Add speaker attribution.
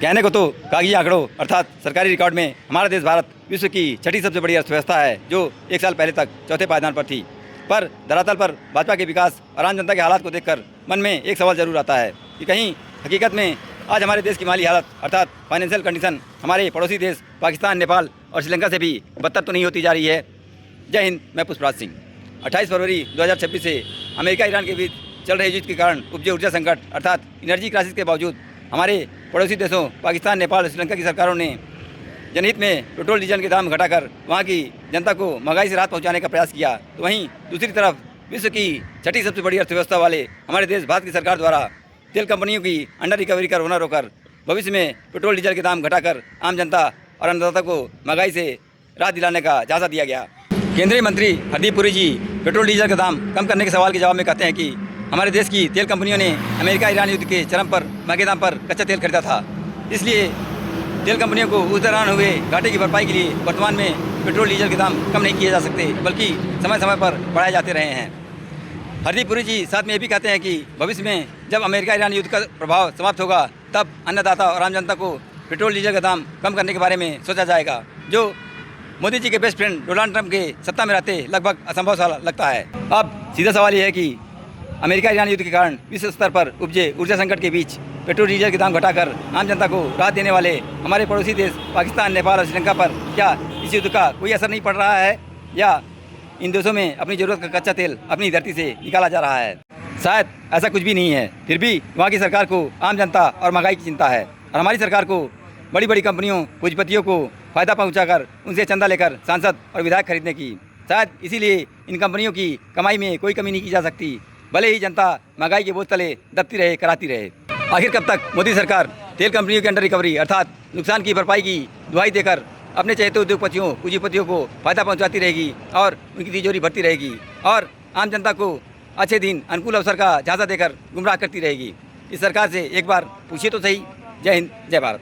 Speaker 1: कहने को तो कागजी आंकड़ों अर्थात सरकारी रिकॉर्ड में हमारा देश भारत विश्व की छठी सबसे बड़ी अर्थव्यवस्था है, जो एक साल पहले तक चौथे पायदान पर थी। पर धरातल पर भाजपा के विकास और आम जनता के हालात को देखकर मन में एक सवाल जरूर आता है कि कहीं हकीकत में आज हमारे देश की माली हालत अर्थात फाइनेंशियल कंडीशन हमारे पड़ोसी देश पाकिस्तान, नेपाल और श्रीलंका से भी बदतर तो नहीं होती जा रही है। जय हिंद, मैं पुष्पराज सिंह। 28 फरवरी 2026 से अमेरिका ईरान के बीच चल रहे युद्ध के कारण उपजे ऊर्जा संकट अर्थात एनर्जी क्राइसिस के बावजूद हमारे पड़ोसी देशों पाकिस्तान, नेपाल और श्रीलंका की सरकारों ने जनहित में पेट्रोल डीजल के दाम घटाकर वहाँ की जनता को महंगाई से राहत पहुँचाने का प्रयास किया। तो वहीं दूसरी तरफ विश्व की छठी सबसे बड़ी अर्थव्यवस्था वाले हमारे देश भारत की सरकार द्वारा तेल कंपनियों की अंडर रिकवरी का रोना रोकर भविष्य में पेट्रोल डीजल के दाम घटाकर आम जनता और अन्नदाता को महंगाई से राहत दिलाने का झांसा दिया गया। केंद्रीय मंत्री हरदीप पुरी जी पेट्रोल डीजल के दाम कम करने के सवाल के जवाब में कहते हैं कि हमारे देश की तेल कंपनियों ने अमेरिका ईरान युद्ध के चरम पर महंगे दाम पर कच्चा तेल खरीदा था, इसलिए तेल कंपनियों को उस दौरान हुए घाटे की भरपाई के लिए वर्तमान में पेट्रोल डीजल के दाम कम नहीं किए जा सकते, बल्कि समय समय पर बढ़ाए जाते रहे हैं। हरदीप पुरी जी साथ में ये भी कहते हैं कि भविष्य में जब अमेरिका ईरान युद्ध का प्रभाव समाप्त होगा तब अन्नदाता और आम जनता को पेट्रोल डीजल का दाम कम करने के बारे में सोचा जाएगा, जो मोदी जी के बेस्ट फ्रेंड डोनाल्ड ट्रंप के सत्ता में रहते लगभग असंभव सा लगता है। अब सीधा सवाल यह है कि अमेरिका ईरान युद्ध के कारण विश्व स्तर पर उपजे ऊर्जा संकट के बीच पेट्रोल डीजल के दाम घटाकर आम जनता को राहत देने वाले हमारे पड़ोसी देश पाकिस्तान, नेपाल और श्रीलंका पर क्या इस युद्ध का कोई असर नहीं पड़ रहा है, या इन देशों में अपनी ज़रूरत का कच्चा तेल अपनी धरती से निकाला जा रहा है? शायद ऐसा कुछ भी नहीं है। फिर भी वहाँ की सरकार को आम जनता और महंगाई की चिंता है, और हमारी सरकार को बड़ी बड़ी कंपनियों, पूंजीपतियों को फ़ायदा पहुँचाकर उनसे चंदा लेकर सांसद और विधायक खरीदने की। शायद इसीलिए इन कंपनियों की कमाई में कोई कमी नहीं की जा सकती, भले ही जनता महंगाई के बोझ तले दबती रहे, कराती रहे। आखिर कब तक मोदी सरकार तेल कंपनियों के अंडर रिकवरी अर्थात नुकसान की भरपाई की दुहाई देकर अपने चहेते उद्योगपतियों, पूंजीपतियों को फ़ायदा पहुंचाती रहेगी और उनकी तिजोरी भरती रहेगी, और आम जनता को अच्छे दिन, अनुकूल अवसर का झांसा देकर गुमराह करती रहेगी? इस सरकार से एक बार पूछिए तो सही। जय हिंद, जय भारत।